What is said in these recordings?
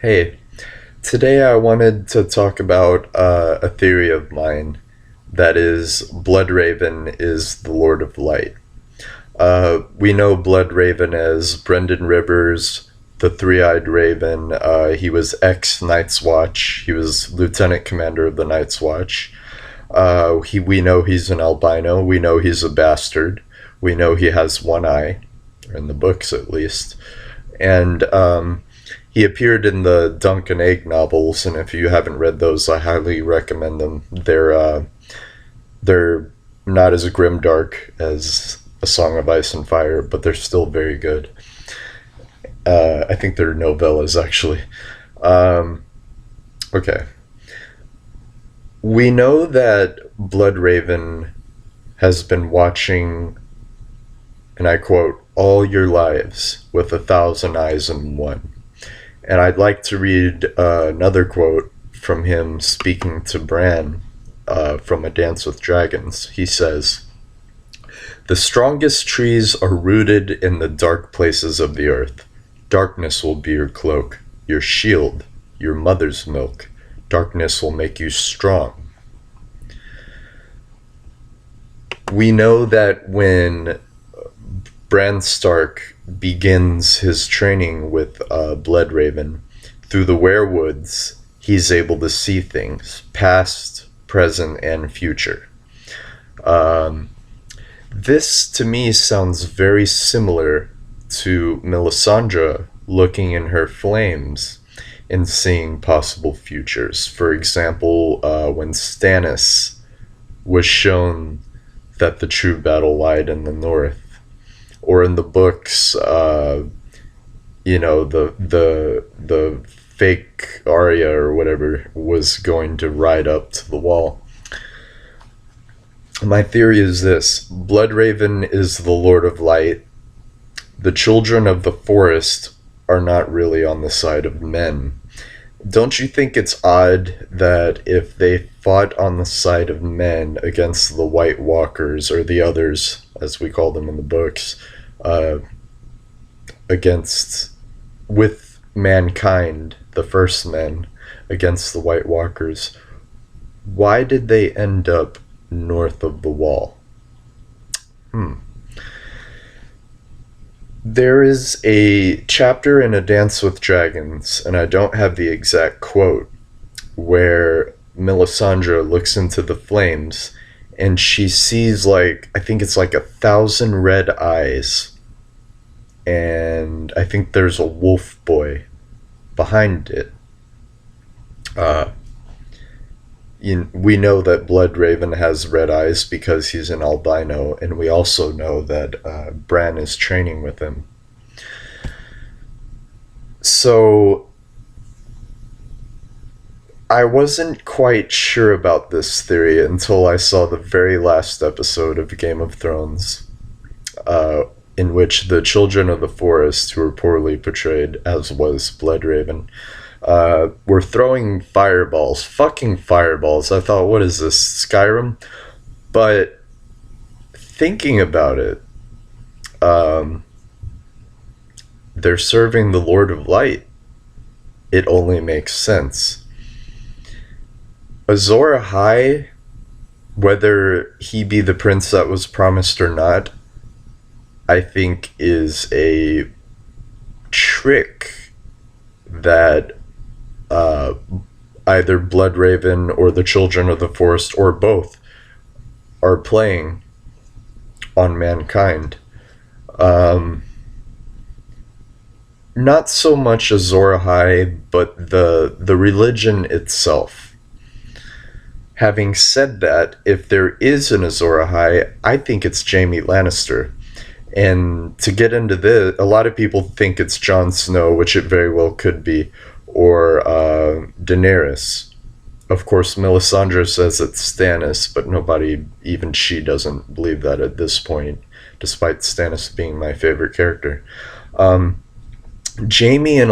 Hey, today I wanted to talk about a theory of mine that is Bloodraven is the Lord of Light. We know Bloodraven as Brendan Rivers, the Three-Eyed Raven. He was ex-Night's Watch. He was Lieutenant Commander of the Night's Watch. We know he's an albino. We know he's a bastard. We know he has one eye, in the books at least. And he appeared in the Dunk and Egg novels, and if you haven't read those, I highly recommend them. They're not as grimdark as A Song of Ice and Fire, but they're still very good. I think they're novellas, actually. Um, okay, we know that Bloodraven has been watching, and I quote, all your lives with 1,000 eyes in one. And I'd like to read another quote from him speaking to Bran from A Dance with Dragons. He says, "The strongest trees are rooted in the dark places of the earth. Darkness will be your cloak, your shield, your mother's milk. Darkness will make you strong." We know that when Bran Stark begins his training with Bloodraven through the werewoods, he's able to see things past, present, and future. Um, this to me sounds very similar to Melisandre looking in her flames and seeing possible futures. For example, when Stannis was shown that the true battle lied in the north, or in the books, the fake Arya or whatever was going to ride up to the wall. My theory is this: Bloodraven is the Lord of Light. The children of the forest are not really on the side of men. Don't you think it's odd that if they fought on the side of men against the White Walkers, or the others, as we call them in the books, uh, against, with mankind, the first men, against the White Walkers, why did they end up north of the wall? Hmm. There is a chapter in A Dance with Dragons, and I don't have the exact quote, where Melisandre looks into the flames and she sees, like, I think it's like 1,000 red eyes, and I think there's a wolf boy behind it. Uh, we know that Bloodraven has red eyes because he's an albino, and we also know that Bran is training with him. So I wasn't quite sure about this theory until I saw the very last episode of Game of Thrones, uh, in which the children of the forest, who were poorly portrayed, as was Bloodraven, were throwing fireballs. Fucking fireballs. I thought, what is this, Skyrim? But thinking about it, um, they're serving the Lord of Light. It only makes sense. Azor Ahai, whether he be the prince that was promised or not, I think is a trick that uh, either Bloodraven or the Children of the Forest, or both, are playing on mankind. Um, Not so much Azor Ahai, but the religion itself. Having said that, if there is an Azor Ahai, I think it's Jaime Lannister. And to get into this, a lot of people think it's Jon Snow, which it very well could be, or Daenerys. Of course, Melisandre says it's Stannis, but nobody, even she, doesn't believe that at this point, despite Stannis being my favorite character. Um, Jamie and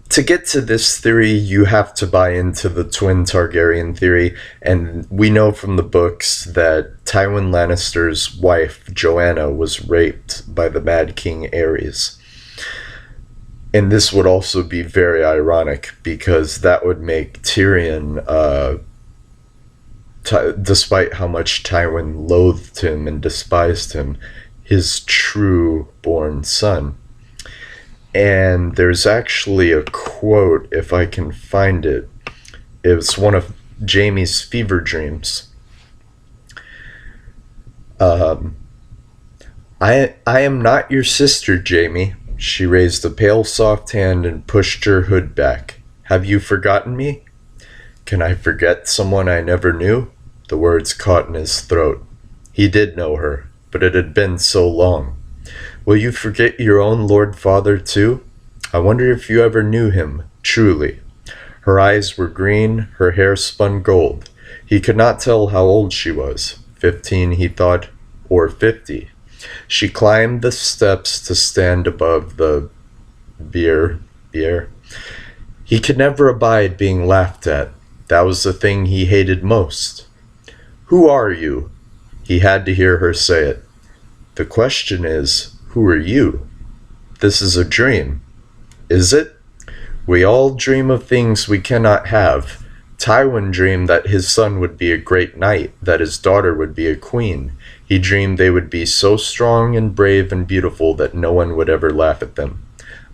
to get to this theory, you have to buy into the twin Targaryen theory, and we know from the books that Tywin Lannister's wife, Joanna, was raped by the Mad King Aerys. And this would also be very ironic because that would make Tyrion, despite how much Tywin loathed him and despised him, his true born son. And there's actually a quote, if I can find it. It was one of Jaime's fever dreams. Um, I am not your sister, Jaime. She raised a pale, soft hand and pushed her hood back. Have you forgotten me? Can I forget someone I never knew? The words caught in his throat. He did know her, but it had been so long. Will you forget your own Lord Father, too? I wonder if you ever knew him, truly. Her eyes were green, her hair spun gold. He could not tell how old she was. 15, he thought, or 50. She climbed the steps to stand above the bier. He could never abide being laughed at. That was the thing he hated most. Who are you? He had to hear her say it. The question is, who are you? This is a dream. Is it? We all dream of things we cannot have. Tywin dreamed that his son would be a great knight, that his daughter would be a queen. He dreamed they would be so strong and brave and beautiful that no one would ever laugh at them.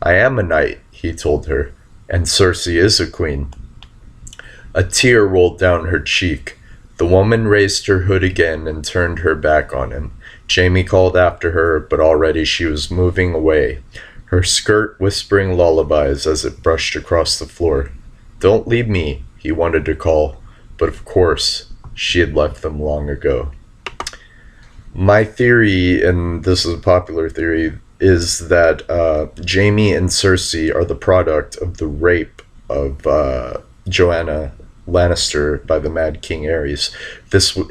I am a knight, he told her, and Cersei is a queen. A tear rolled down her cheek. The woman raised her hood again and turned her back on him. Jaime called after her, but already she was moving away, her skirt whispering lullabies as it brushed across the floor. Don't leave me, he wanted to call, but of course, she had left them long ago. My theory, and this is a popular theory, is that Jaime and Cersei are the product of the rape of Joanna Lannister by the Mad King Aerys.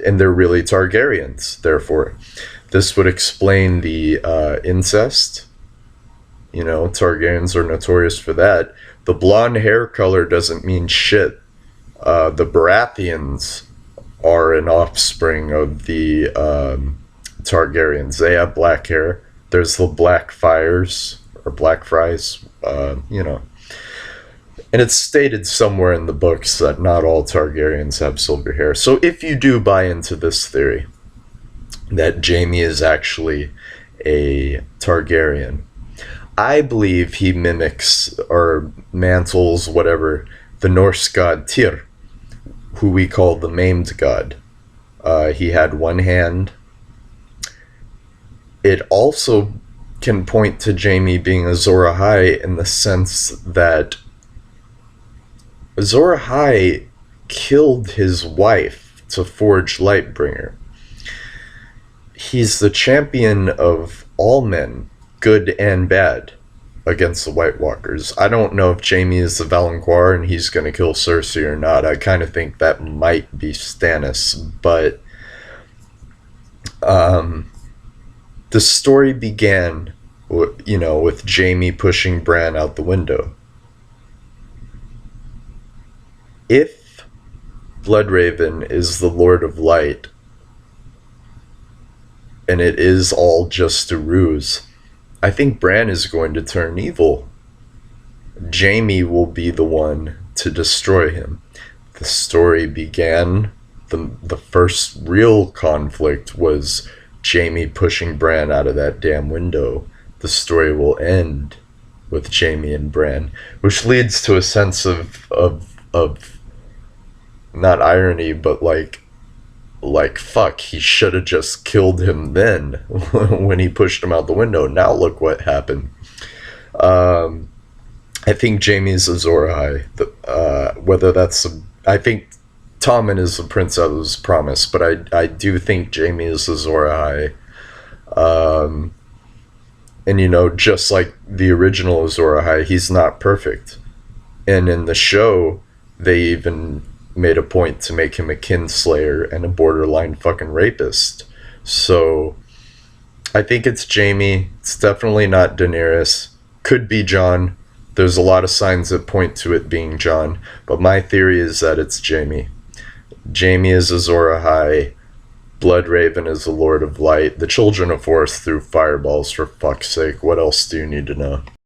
And they're really Targaryens, therefore. This would explain the incest. You know, Targaryens are notorious for that. The blonde hair color doesn't mean shit. The Baratheons are an offspring of the Targaryens. They have black hair. There's the Black Fires, or Black Fries, you know. And it's stated somewhere in the books that not all Targaryens have silver hair. So if you do buy into this theory, that Jaime is actually a Targaryen, I believe he mimics, or mantles, whatever, the Norse god Tyr, who we call the maimed god. He had one hand. It also can point to Jaime being Azor Ahai in the sense that Azor Ahai killed his wife to forge Lightbringer. He's the champion of all men, good and bad, against the White Walkers. I don't know if Jaime is the Valancourt and he's going to kill Cersei or not. I kind of think that might be Stannis, but the story began, you know, with Jaime pushing Bran out the window. If Bloodraven is the Lord of Light, and it is all just a ruse, I think Bran is going to turn evil. Jaime will be the one to destroy him. The story began, the first real conflict was Jaime pushing Bran out of that damn window. The story will end with Jaime and Bran, which leads to a sense of not irony, but like fuck, he should have just killed him then when he pushed him out the window. Now look what happened. I think Jaime's Azor Ahai. Whether that's I think Tommen is the Prince that was promised, but I do think Jaime is Azor Ahai. And you know, just like the original Azor Ahai, he's not perfect. And in the show, they even made a point to make him a kinslayer and a borderline fucking rapist. So I think it's Jaime. It's definitely not Daenerys. Could be Jon. There's a lot of signs that point to it being Jon, but my theory is that it's Jaime. Jaime is Azor Ahai. Bloodraven is the Lord of Light. The Children of Force threw fireballs, for fuck's sake. What else do you need to know?